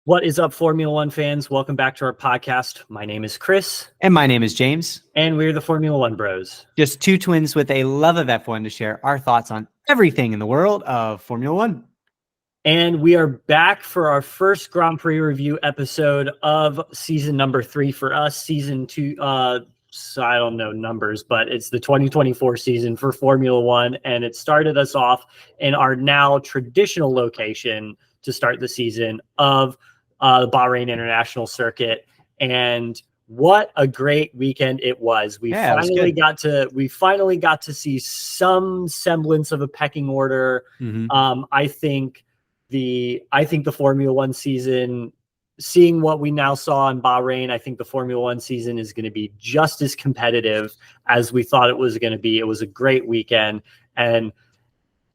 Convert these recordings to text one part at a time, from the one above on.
What is up, Formula One fans? Welcome back to our podcast. My name is Chris. And my name is James. And we're the Formula One Bros. Just two twins with a love of F1 to share our thoughts on everything in the world of Formula One. And we are back for our first Grand Prix review episode of season number 3 for us. Season 2, so I don't know numbers, but it's the 2024 season for Formula One. And it started us off in our now traditional location to start the season of the Bahrain International Circuit. And what a great weekend it was. We finally got to see some semblance of a pecking order. Mm-hmm. I think the Formula One season, seeing what we now saw in Bahrain, I think the Formula One season is going to be just as competitive as we thought it was going to be. It was a great weekend, and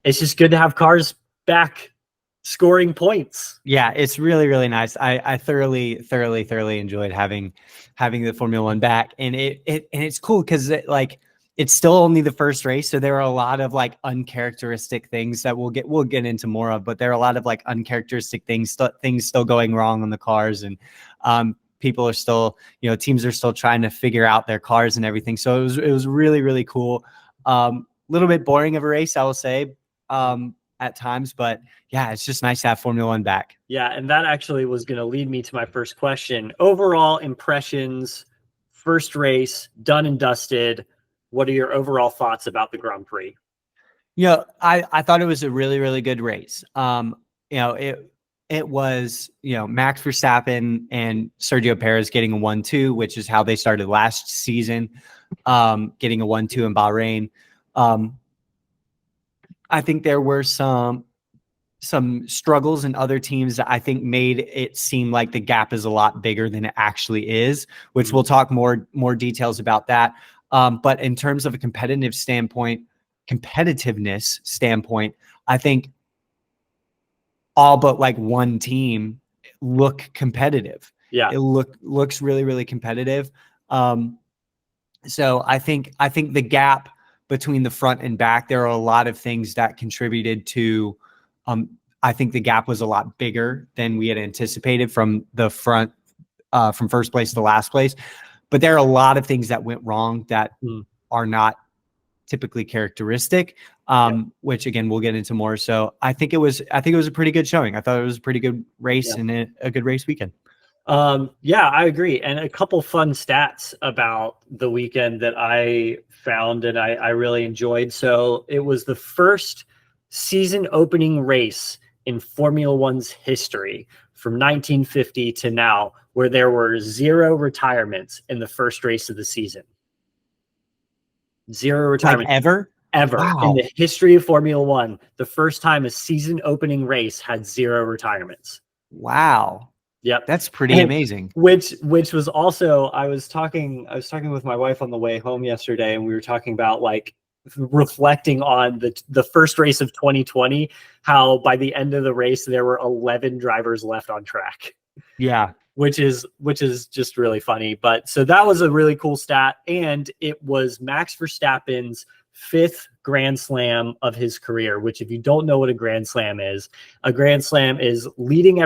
it's just good to have cars back scoring points. Yeah, it's really, really nice. I thoroughly enjoyed having the Formula One back, and it's cool because it's still only the first race, so there are a lot of uncharacteristic things that we'll get into more of, but there are a lot of uncharacteristic things still going wrong on the cars, and people are still, teams are still trying to figure out their cars and everything. So it was really, really cool. Little bit boring of a race, I will say, at times, but yeah, it's just nice to have Formula One back. Yeah, and that actually was going to lead me to my first question. Overall impressions, first race, done and dusted. What are your overall thoughts about the Grand Prix? I thought it was a really, really good race. It was, Max Verstappen and Sergio Perez getting a 1-2, which is how they started last season, getting a 1-2 in Bahrain. I think there were some struggles in other teams that I think made it seem like the gap is a lot bigger than it actually is, which we'll talk more details about that. But in terms of a competitiveness standpoint, I think all but one team look competitive. Yeah, it looks really, really competitive. So I think the gap between the front and back, there are a lot of things that contributed to, I think the gap was a lot bigger than we had anticipated from the front, from first place to last place. But there are a lot of things that went wrong that are not typically characteristic, which again, we'll get into more. So I think it was a pretty good showing. I thought it was a pretty good race and a good race weekend. Yeah, I agree. And a couple fun stats about the weekend that I found and I really enjoyed. So it was the first season opening race in Formula One's history from 1950 to now, where there were 0 retirements in the first race of the season. 0 retirements. Ever? Wow. In the history of Formula One, the first time a season opening race had 0 retirements. Wow. Yep. That's pretty amazing. Which was also, I was talking with my wife on the way home yesterday, and we were talking about reflecting on the first race of 2020, how by the end of the race there were 11 drivers left on track. Yeah. Which is just really funny. But so that was a really cool stat, and it was Max Verstappen's 5th Grand Slam of his career, which if you don't know what a Grand Slam is leading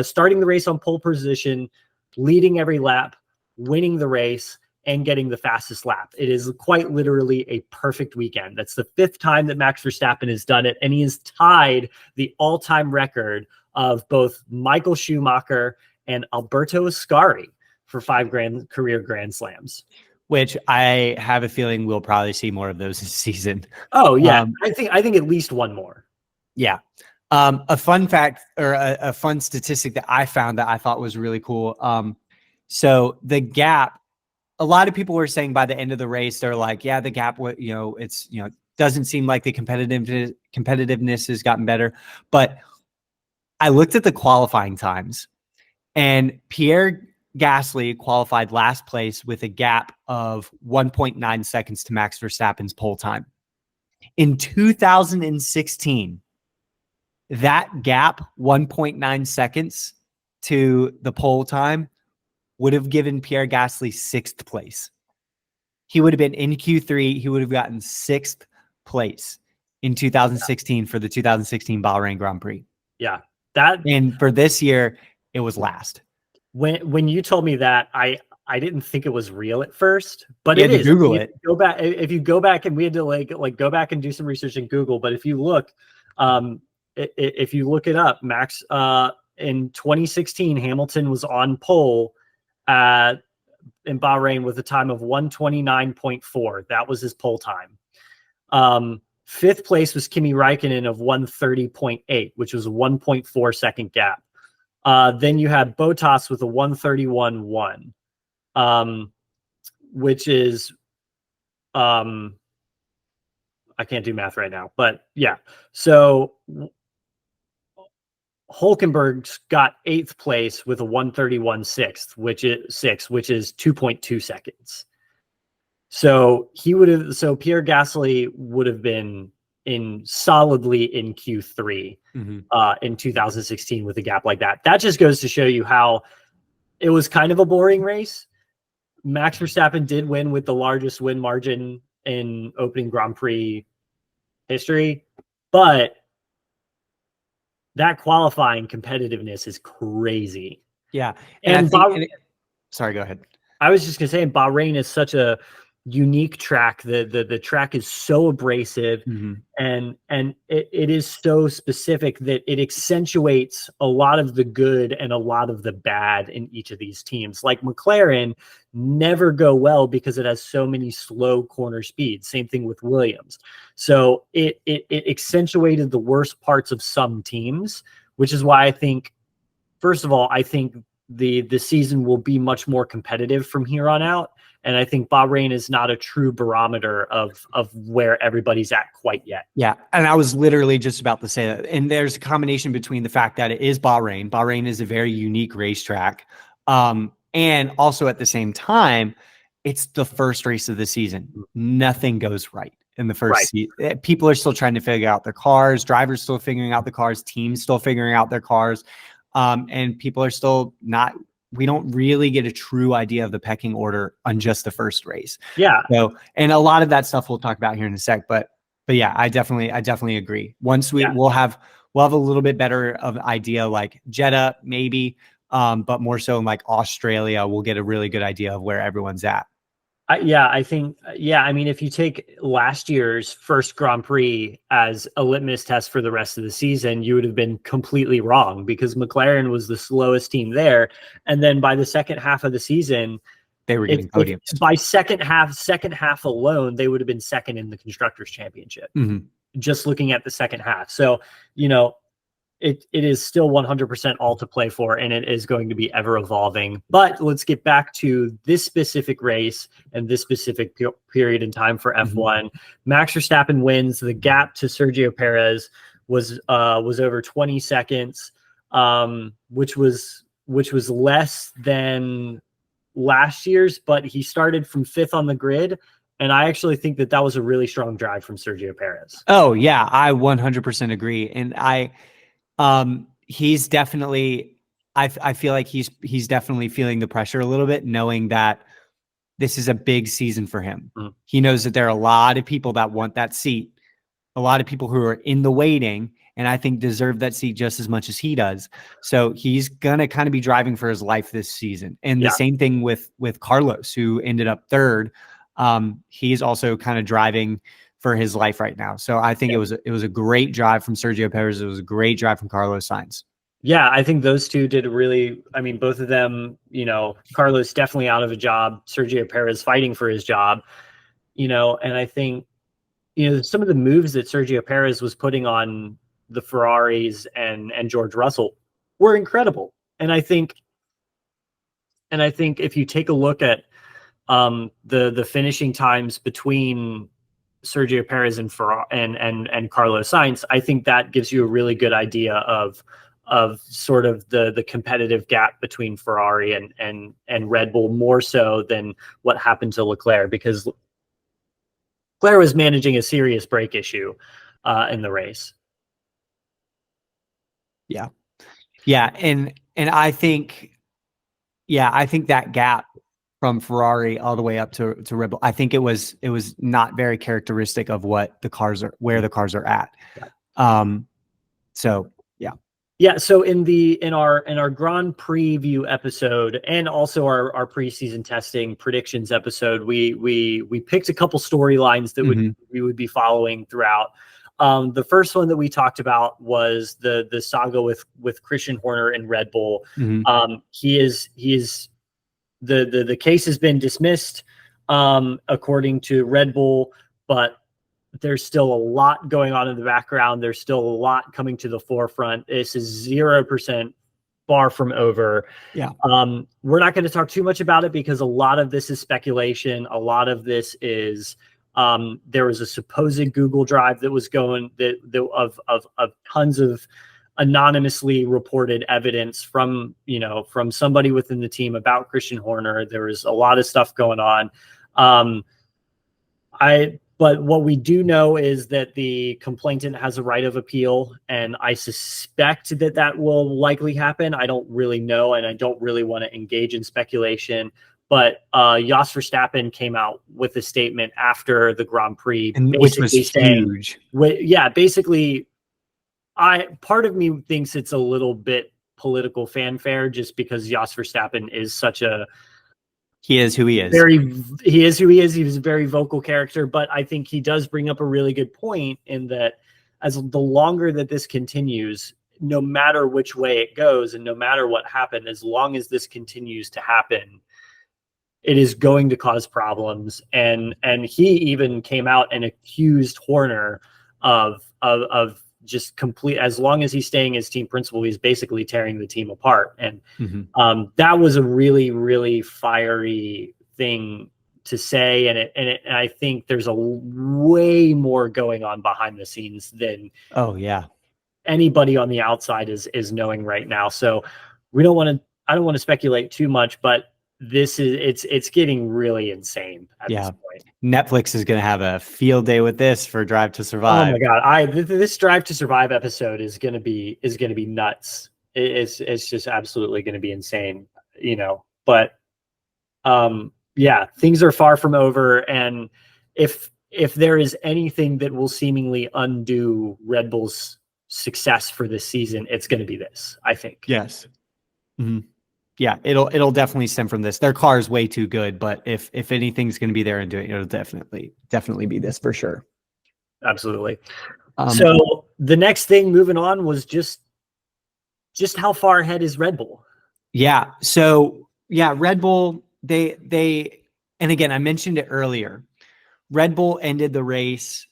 starting the race on pole position, leading every lap, winning the race, and getting the fastest lap. It is quite literally a perfect weekend. That's the 5th time that Max Verstappen has done it, and he has tied the all-time record of both Michael Schumacher and Alberto Ascari for 5 career Grand Slams. Which I have a feeling we'll probably see more of those this season. Oh yeah, I think at least one more. Yeah. A fun fact or a fun statistic that I found that I thought was really cool. So the gap, a lot of people were saying by the end of the race, they're like, yeah, the gap, it's, doesn't seem like the competitiveness has gotten better. But I looked at the qualifying times, and Pierre Gasly qualified last place with a gap of 1.9 seconds to Max Verstappen's pole time. In 2016, that gap, 1.9 seconds to the pole time, would have given Pierre Gasly 6th place. He would have been in Q3. He would have gotten 6th place in 2016 for the 2016 Bahrain Grand Prix. Yeah. And for this year, it was last. When you told me that, I didn't think it was real at first, but You it had to is. Google it. Go back if you go back, and we had to like go back and do some research in Google. But if you look, if you look it up, Max, in 2016, Hamilton was on pole in Bahrain with a time of 1:29.4. That was his pole time. Fifth place was Kimi Räikkönen of 1:30.8, which was a 1.4 second gap. Then you had Bottas with a 1:31.1, which is, I can't do math right now, but yeah. So Hulkenberg's got 8th place with a 1:31.6, which is 2.2 seconds. So Pierre Gasly would have been solidly in Q3 in 2016 with a gap like that. That just goes to show you how it was kind of a boring race. Max Verstappen did win with the largest win margin in opening Grand Prix history, but that qualifying competitiveness is crazy. Yeah. And sorry, go ahead. I was just going to say, Bahrain is such a unique track. The track is so abrasive, and it is so specific that it accentuates a lot of the good and a lot of the bad in each of these teams. Like McLaren never go well because it has so many slow corner speeds. Same thing with Williams. So it accentuated the worst parts of some teams, which is why I think, first of all, I think the season will be much more competitive from here on out. And I think Bahrain is not a true barometer of where everybody's at quite yet. Yeah. And I was literally just about to say that. And there's a combination between the fact that it is Bahrain. Bahrain is a very unique racetrack. And also at the same time, it's the first race of the season. Nothing goes right in the first season. People are still trying to figure out their cars. Drivers still figuring out the cars. Teams still figuring out their cars. And people are still not, we don't really get a true idea of the pecking order on just the first race. Yeah. So, and a lot of that stuff we'll talk about here in a sec, but yeah, I definitely agree. Once we'll have a little bit better of an idea, like Jeddah, maybe, but more so in like Australia, we'll get a really good idea of where everyone's at. I mean, if you take last year's first Grand Prix as a litmus test for the rest of the season, you would have been completely wrong because McLaren was the slowest team there. And then by the second half of the season, they were getting podiums. By second half alone, they would have been second in the Constructors' Championship, just looking at the second half. So, it is still 100% all to play for, and it is going to be ever evolving. But let's get back to this specific race and this specific period in time for F1. Max Verstappen wins. The gap to Sergio Perez was over 20 seconds, which was less than last year's, but he started from 5th on the grid. And I actually think that was a really strong drive from Sergio Perez. Oh yeah, I 100% agree. And he's definitely, I feel like he's definitely feeling the pressure a little bit, knowing that this is a big season for him. He knows that there are a lot of people that want that seat, a lot of people who are in the waiting, and I think deserve that seat just as much as he does. So he's going to kind of be driving for his life this season. And the same thing with Carlos, who ended up 3rd. He's also kind of driving for his life right now. So I think it was a great drive from Sergio Perez. It was a great drive from Carlos Sainz. Yeah, I think those two did both of them, Carlos definitely out of a job, Sergio Perez fighting for his job, and I think, some of the moves that Sergio Perez was putting on the Ferraris and George Russell were incredible. And I think if you take a look at the finishing times between Sergio Perez and Carlos Sainz, I think that gives you a really good idea of sort of the competitive gap between Ferrari and Red Bull, more so than what happened to Leclerc, because Leclerc was managing a serious brake issue in the race. Yeah. And I think that gap from Ferrari all the way up to Red Bull, I think it was not very characteristic of where the cars are at. So yeah. Yeah, so in our Grand Preview episode and also our preseason testing predictions episode, we picked a couple storylines that we would be following throughout. The first one that we talked about was the saga with Christian Horner and Red Bull. He is the case has been dismissed according to Red Bull, but there's still a lot going on in the background. There's still a lot coming to the forefront. This is 0% far from over. Yeah. We're not going to talk too much about it because a lot of this is speculation. A lot of this is there was a supposed Google Drive that was going of tons of anonymously reported evidence from somebody within the team about Christian Horner. There was a lot of stuff going on. But what we do know is that the complainant has a right of appeal, and I suspect that will likely happen. I don't really know, and I don't really want to engage in speculation. But Jos Verstappen came out with a statement after the Grand Prix, which was huge. Basically, part of me thinks it's a little bit political fanfare, just because Jos Verstappen is such a He is who he is. He is who he is. He was a very vocal character, but I think he does bring up a really good point in that as the longer that this continues, no matter which way it goes and no matter what happened, as long as this continues to happen, it is going to cause problems. And he even came out and accused Horner of just complete, as long as he's staying as team principal, he's basically tearing the team apart. And that was a really, really fiery thing to say. And I think there's a way more going on behind the scenes than anybody on the outside is knowing right now. So I don't want to speculate too much, but it's getting really insane at this point. Netflix is going to have a field day with this for Drive to Survive. Oh my God. This Drive to Survive episode is going to be nuts. It's just absolutely going to be insane, but things are far from over. And if there is anything that will seemingly undo Red Bull's success for this season, it's going to be this, I think. Yes. Yeah, it'll definitely stem from this. Their car is way too good, but if anything's going to be there and doing it, it'll definitely be this for sure. Absolutely. So the next thing moving on was just how far ahead is Red Bull? Yeah. So Red Bull, they and again, I mentioned it earlier. Red Bull ended the race,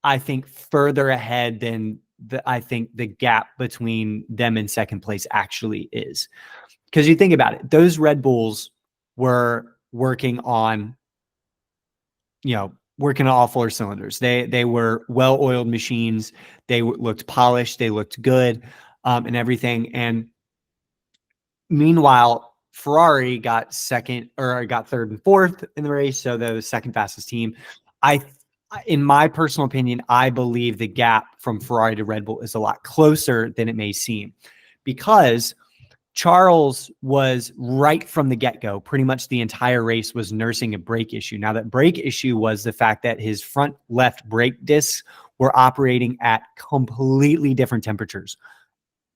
I think, further ahead than I think the gap between them and second place actually is. Because you think about it, those Red Bulls were working on all four cylinders. They were well-oiled machines. They looked polished. They looked good, and everything. And meanwhile, Ferrari got third and fourth in the race, so they're the second fastest team. In my personal opinion, I believe the gap from Ferrari to Red Bull is a lot closer than it may seem, because Charles was right from the get-go, pretty much the entire race was nursing a brake issue. Now, that brake issue was the fact that his front left brake discs were operating at completely different temperatures,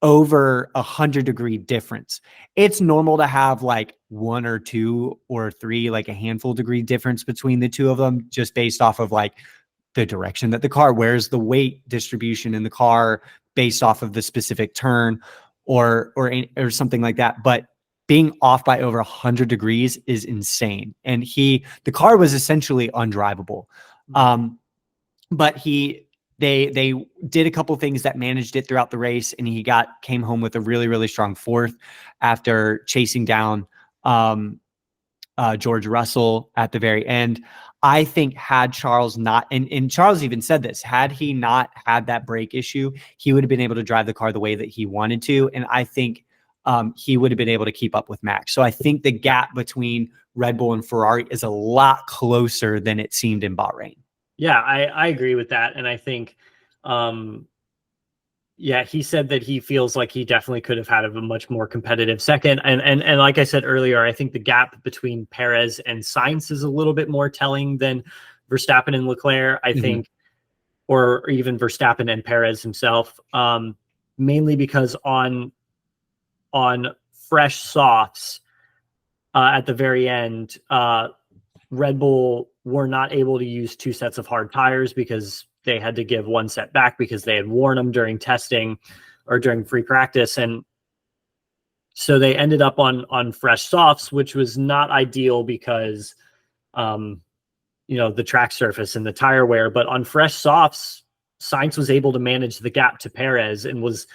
over 100-degree difference. It's normal to have like 1 or 2 or 3, like a handful degree difference between the two of them, just based off of like the direction that the car, where's the weight distribution in the car based off of the specific turn, or something like that. But being off by over 100 degrees is insane. And the car was essentially undrivable. But they did a couple things that managed it throughout the race, and he came home with a really, really strong fourth after chasing down George Russell at the very end. I think had Charles not, and Charles even said this, had he not had that brake issue, he would have been able to drive the car the way that he wanted to. And I think he would have been able to keep up with Max. So I think the gap between Red Bull and Ferrari is a lot closer than it seemed in Bahrain. Yeah, I agree with that. And I think, he said that he feels like he definitely could have had a much more competitive second. And like I said earlier, I think the gap between Perez and Sainz is a little bit more telling than Verstappen and Leclerc, I think, or even Verstappen and Perez himself. mainly because on fresh softs at the very end, Red Bull were not able to use 2 sets of hard tires because they had to give 1 set back because they had worn them during testing or during free practice. And so they ended up on fresh softs, which was not ideal because, the track surface and the tire wear. But on fresh softs, Sainz was able to manage the gap to Perez and was,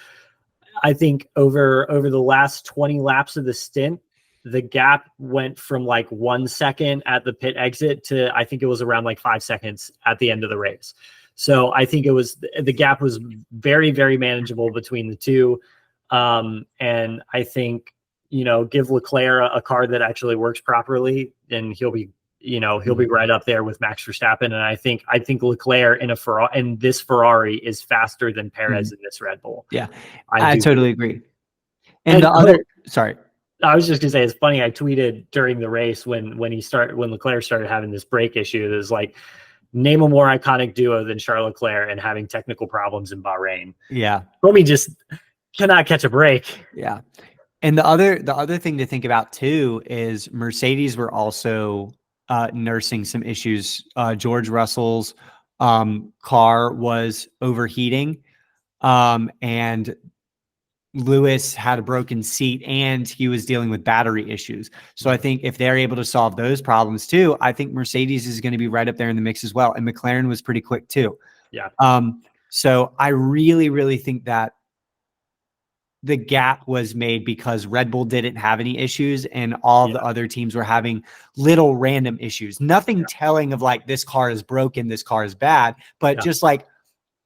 I think, over the last 20 laps of the stint, the gap went from like 1 second at the pit exit to, I think it was around like 5 seconds at the end of the race. So I think the gap was very, very manageable between the two. And I think, give Leclerc a car that actually works properly, and he'll be right up there with Max Verstappen. And I think Leclerc in this Ferrari is faster than Perez in this Red Bull. Yeah, I totally agree. And sorry. I was just gonna say, it's funny. I tweeted during the race when Leclerc started having this brake issue. It was like, name a more iconic duo than Charles Leclerc and having technical problems in Bahrain. Yeah, Romy just cannot catch a break. Yeah, and the other thing to think about too is Mercedes were also nursing some issues. George Russell's car was overheating, and Lewis had a broken seat and he was dealing with battery issues. So I think if they're able to solve those problems too, I think Mercedes is going to be right up there in the mix as well. And McLaren was pretty quick too. Yeah. So I really, really think that the gap was made because Red Bull didn't have any issues and all the other teams were having little random issues. Nothing telling of like, this car is broken, this car is bad, but just like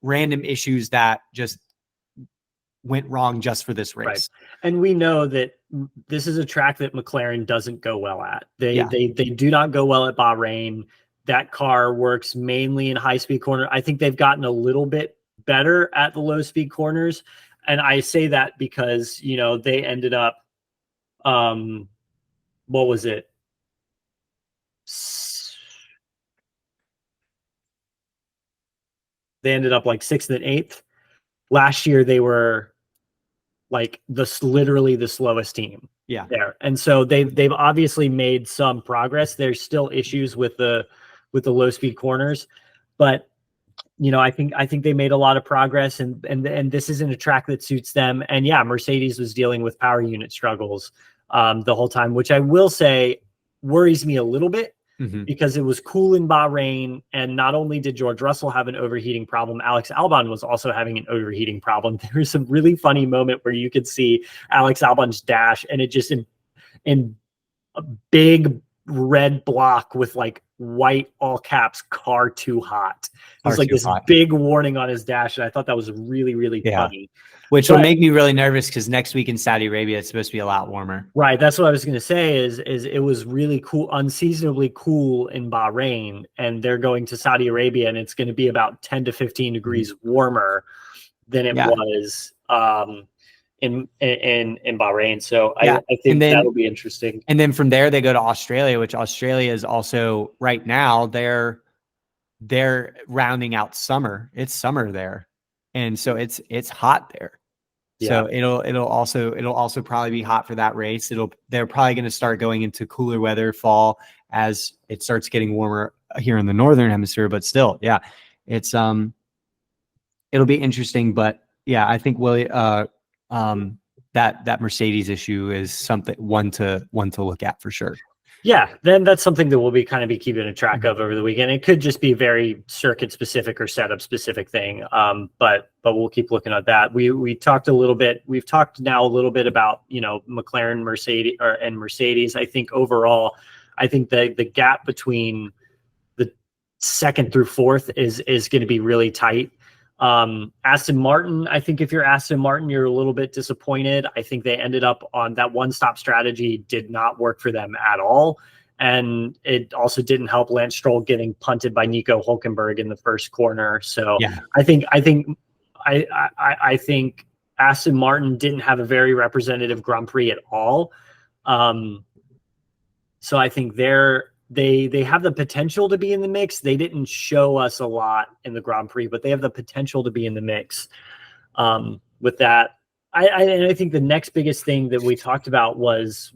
random issues that just went wrong just for this race. Right. And we know that this is a track that McLaren doesn't go well at. They do not go well at Bahrain. That car works mainly in high-speed corner. I think they've gotten a little bit better at the low-speed corners. And I say that because, they ended up, what was it? They ended up like 6th and 8th. Last year, they were like literally the slowest team there. And so they've obviously made some progress. There's still issues with the low speed corners, but I think they made a lot of progress, and this isn't a track that suits them. And Mercedes was dealing with power unit struggles the whole time, which I will say worries me a little bit. Because it was cool in Bahrain, and not only did George Russell have an overheating problem, Alex Albon was also having an overheating problem. There was a really funny moment where you could see Alex Albon's dash, and it just in a big red block with like white all caps, car too hot. It was like this big warning on his dash, and I thought that was really, really funny. Which will make me really nervous because next week in Saudi Arabia, it's supposed to be a lot warmer. Right. That's what I was going to say is it was really cool, unseasonably cool in Bahrain, and they're going to Saudi Arabia, and it's going to be about 10 to 15 degrees warmer than it was in Bahrain. So I think that'll be interesting. And then from there, they go to Australia, which Australia is also right now, they're rounding out summer. It's summer there. And so it's hot there. So it'll also probably be hot for that race. They're probably going to start going into cooler weather fall as it starts getting warmer here in the northern hemisphere. But still, it's it'll be interesting. But I think that Mercedes issue is one to look at for sure. Yeah, then that's something that we'll be keeping a track of over the weekend. It could just be very circuit specific or setup specific thing. But we'll keep looking at that. We've talked now a little bit about, McLaren, Mercedes. I think overall, the gap between the second through fourth is going to be really tight. Aston Martin, I think if you're Aston Martin, you're a little bit disappointed. I think they ended up on that one-stop strategy, did not work for them at all. And it also didn't help Lance Stroll getting punted by Nico Hülkenberg in the first corner. So I think Aston Martin didn't have a very representative Grand Prix at all. So I think they have the potential to be in the mix. They didn't show us a lot in the Grand Prix, but they have the potential to be in the mix with that. I think the next biggest thing that we talked about was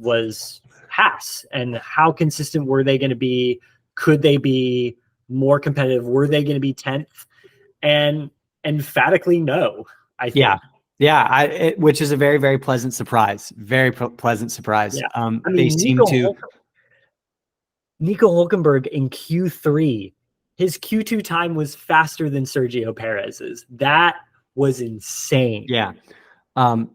Haas and how consistent were they going to be? Could they be more competitive? Were they going to be 10th? And emphatically no, I think. Yeah, which is a very, very pleasant surprise. Very pleasant surprise. Yeah. I They mean, seem to. Nico Hulkenberg in Q3, his Q2 time was faster than Sergio Perez's. That was insane. Yeah.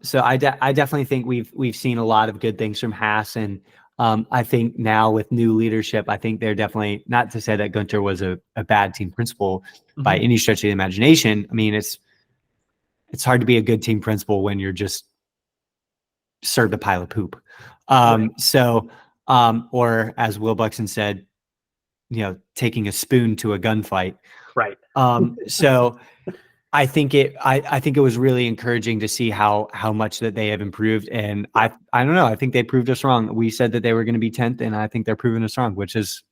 So I definitely think we've seen a lot of good things from Haas, and I think now with new leadership, I think they're definitely, not to say that Gunter was a bad team principal by any stretch of the imagination. I mean, it's hard to be a good team principal when you're just served a pile of poop. Right. So, or as Will Buxton said, taking a spoon to a gunfight. Right. So I think it was really encouraging to see how much that they have improved. And I don't know. I think they proved us wrong. We said that they were going to be 10th, and I think they're proving us wrong, which is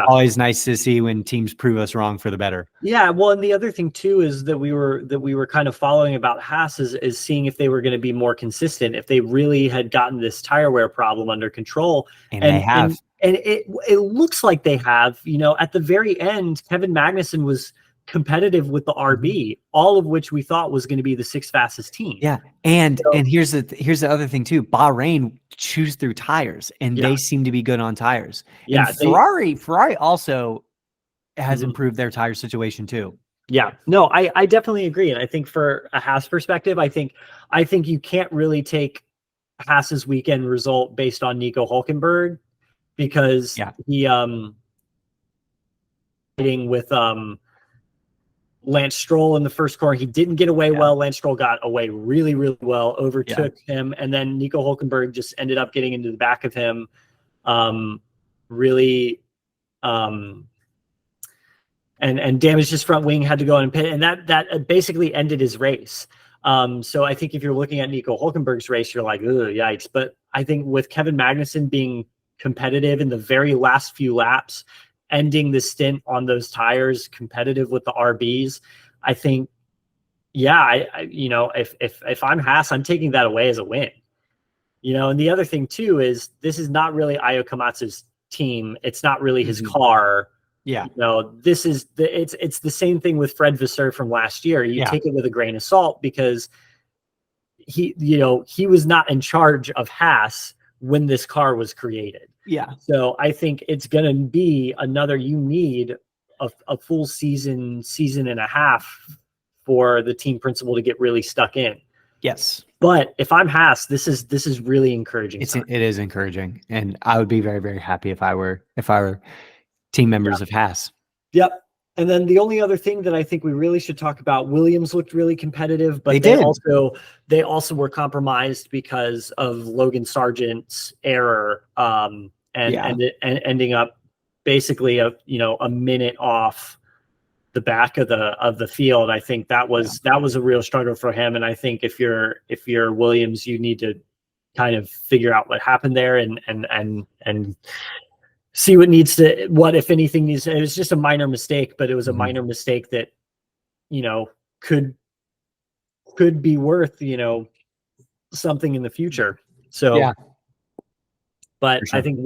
always nice to see when teams prove us wrong for the better. Yeah. Well, and the other thing too is that we were kind of following about Haas is seeing if they were going to be more consistent, if they really had gotten this tire wear problem under control. And they have. And it looks like they have. At the very end, Kevin Magnussen was competitive with the RB, all of which we thought was going to be the 6th fastest team. Yeah. And here's the other thing too. Bahrain chews through tires, and they seem to be good on tires. Yeah. And Ferrari also has improved their tire situation too. Yeah. No, I definitely agree. And I think for a Haas perspective, I think you can't really take Haas's weekend result based on Nico Hulkenberg, because he fighting with Lance Stroll in the first corner. He didn't get away well. Lance Stroll got away really, really well, overtook him, and then Nico Hulkenberg just ended up getting into the back of him. Really and damaged his front wing, had to go in and pit, and that basically ended his race. So I think if you're looking at Nico Hulkenberg's race, you're like, ugh, yikes. But I think with Kevin Magnussen being competitive in the very last few laps, ending the stint on those tires, competitive with the RBs, I think, if I'm Haas, I'm taking that away as a win. And the other thing too is this is not really Ayo Komatsu's team. It's not really his car. Yeah. This is it's the same thing with Fred Vasseur from last year. You take it with a grain of salt, because he was not in charge of Haas when this car was created. Yeah. So I think it's going to be you need a full season and a half for the team principal to get really stuck in. Yes. But if I'm Haas, this is really encouraging. It is encouraging. And I would be very, very happy if I were team members of Haas. Yep. And then the only other thing that I think we really should talk about, Williams looked really competitive, but they also were compromised because of Logan Sargent's error, and ending up basically a minute off the back of the field. I think that was a real struggle for him. And I think if you're Williams, you need to kind of figure out what happened there and see what if anything needs. It was just a minor mistake, but it was a minor mistake that could be worth something in the future. So but sure. I think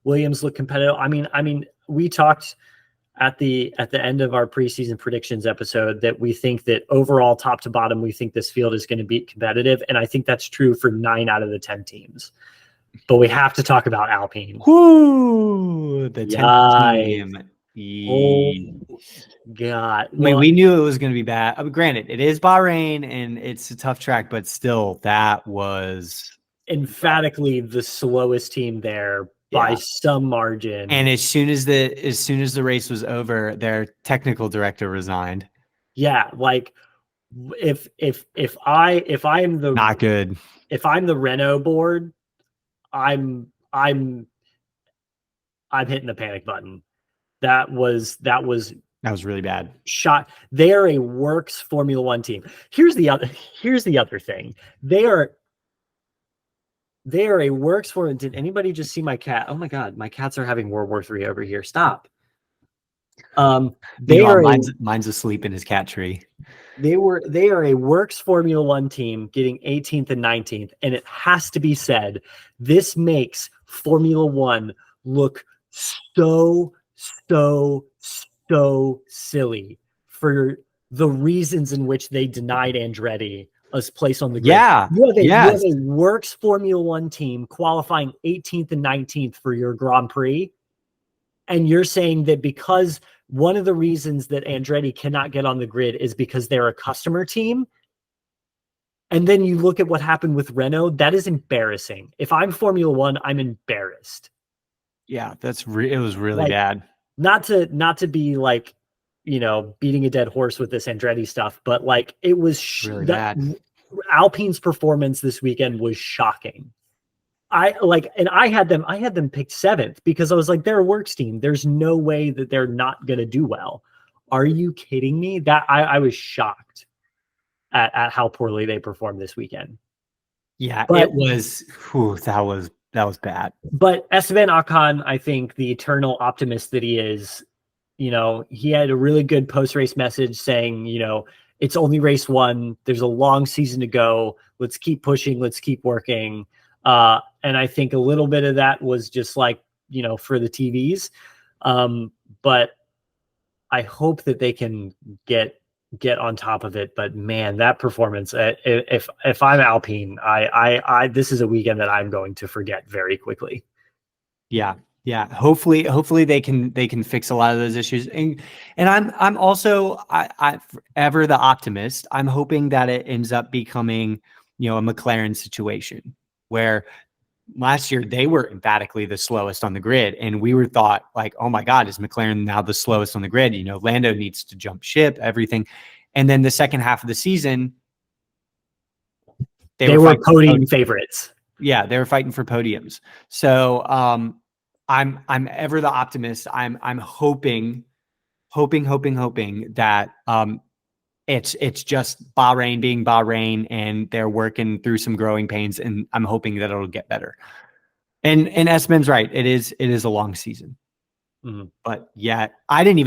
Williams looked competitive. I mean we talked at the end of our preseason predictions episode that we think that overall, top to bottom, we think this field is going to be competitive, and I think that's true for 9 out of the 10 teams. But we have to talk about Alpine. Whoo! The 10th team. Oh, God. I mean, we knew it was going to be bad. I mean, granted, it is Bahrain, and it's a tough track, but still, that was emphatically the slowest team there by some margin. And as soon as the race was over, their technical director resigned. Yeah, like if I am the not good. If I'm the Renault board, I'm hitting the panic button. That was really bad. Shot. They are a works Formula One team. Here's the other thing. They are a works for. Did anybody just see my cat? Oh my God, my cats are having World War III over here. Stop. They Meanwhile, are a mine's asleep in his cat tree. they are a works Formula One team getting 18th and 19th, and it has to be said, this makes Formula One look so so so silly for the reasons in which they denied Andretti a place on the grid. Yeah. You have Yes. a works Formula One team qualifying 18th and 19th for your Grand Prix, and you're saying that because one of the reasons that Andretti cannot get on the grid is because they're a customer team. And then you look at what happened with Renault. That is embarrassing. If I'm Formula One, I'm embarrassed. Yeah, it was really Like, bad. not to be like, beating a dead horse with this Andretti stuff, but like it was Really bad. Alpine's performance this weekend was shocking. I had them picked 7th because I was like, they're a works team. There's no way that they're not going to do well. Are you kidding me? That I was shocked at how poorly they performed this weekend. Yeah, But it was. Whew, that was bad. But Esteban Ocon, I think the eternal optimist that he is, he had a really good post-race message saying, it's only race 1. There's a long season to go. Let's keep pushing. Let's keep working. And I think a little bit of that was just like, for the TVs. But I hope that they can get on top of it. But man, that performance, if I'm Alpine, this is a weekend that I'm going to forget very quickly. Yeah. Yeah. Hopefully they can fix a lot of those issues. And I'm also I ever the optimist. I'm hoping that it ends up becoming, a McLaren situation where last year they were emphatically the slowest on the grid, and we were thought like, oh my God, is McLaren now the slowest on the grid? Lando needs to jump ship, everything. And then the second half of the season, they were podium favorites. Yeah, they were fighting for podiums. So I'm ever the optimist. I'm hoping that it's just Bahrain being Bahrain, and they're working through some growing pains, and I'm hoping that it'll get better. And Espen's right. It is a long season. Mm-hmm. But yeah, I didn't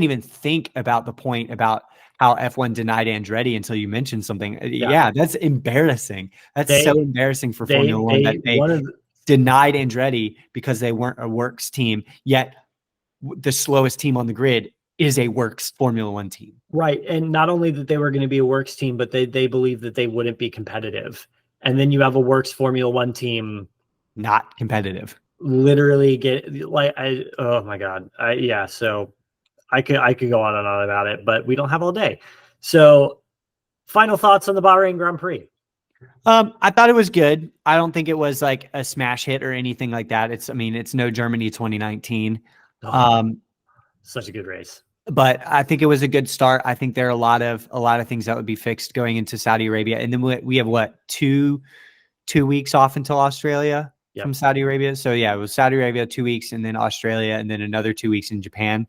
even think about the point about how F1 denied Andretti until you mentioned something. Yeah, that's embarrassing. That's so embarrassing for Formula One that they denied Andretti because they weren't a works team, yet the slowest team on the grid is a works Formula One team. Right. And not only that they were going to be a works team, but they believed that they wouldn't be competitive. And then you have a works Formula One team not competitive. Literally oh my God. Yeah. So I could go on and on about it, but we don't have all day. So final thoughts on the Bahrain Grand Prix. I thought it was good. I don't think it was like a smash hit or anything like that. It's no Germany 2019. Such a good race. But I think it was a good start. I think there are a lot of things that would be fixed going into Saudi Arabia. And then we have what, two weeks off until Australia from Saudi Arabia. So yeah, it was Saudi Arabia 2 weeks, and then Australia, and then another 2 weeks in Japan,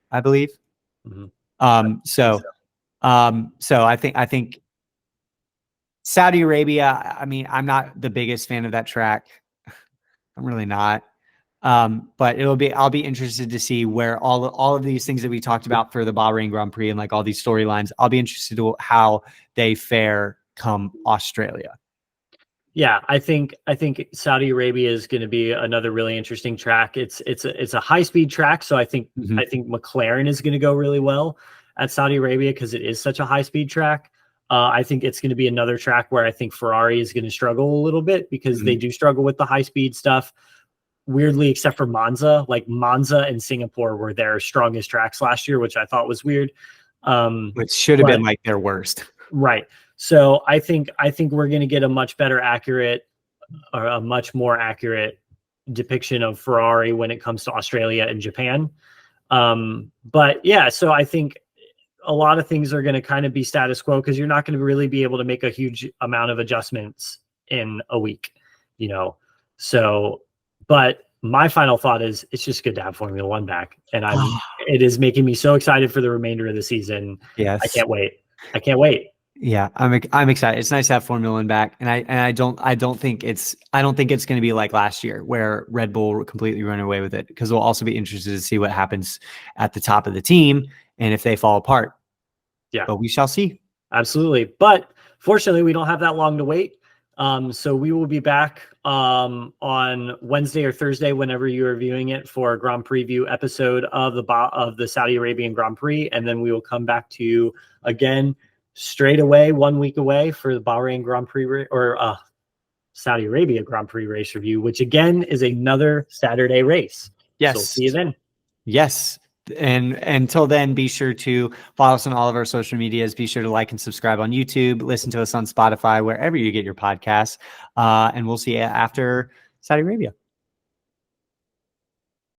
I believe. Mm-hmm. So I think Saudi Arabia, I'm not the biggest fan of that track. I'm really not. But I'll be interested to see where all of these things that we talked about for the Bahrain Grand Prix and like all these storylines, I'll be interested to how they fare come Australia. Yeah, I think Saudi Arabia is going to be another really interesting track. It's a high speed track, so I think McLaren is going to go really well at Saudi Arabia because it is such a high speed track. I think it's going to be another track where I think Ferrari is going to struggle a little bit because they do struggle with the high speed stuff. Weirdly, except for Monza, like Monza and Singapore were their strongest tracks last year, which I thought was weird. Which should have been like their worst. Right. So I think we're going to get a much more accurate depiction of Ferrari when it comes to Australia and Japan. But yeah, so I think a lot of things are going to kind of be status quo because you're not going to really be able to make a huge amount of adjustments in a week, So, but my final thought is it's just good to have Formula One back, and it is making me so excited for the remainder of the season. Yes, I can't wait. Yeah, I'm excited. It's nice to have Formula One back, and I don't think it's going to be like last year where Red Bull completely run away with it, because we'll also be interested to see what happens at the top of the team and if they fall apart. Yeah, but we shall see. absolutely. But fortunately, we don't have that long to wait. So we will be back on Wednesday or Thursday, whenever you are viewing it, for a Grand Preview episode of the Saudi Arabian Grand Prix, and then we will come back to you again straight away 1 week away for the Bahrain Grand Prix or Saudi Arabia Grand Prix race review, which again is another Saturday race. Yes. So we'll see you then. Yes. And until then, be sure to follow us on all of our social medias. Be sure to like and subscribe on YouTube. Listen to us on Spotify, wherever you get your podcasts. And we'll see you after Saudi Arabia.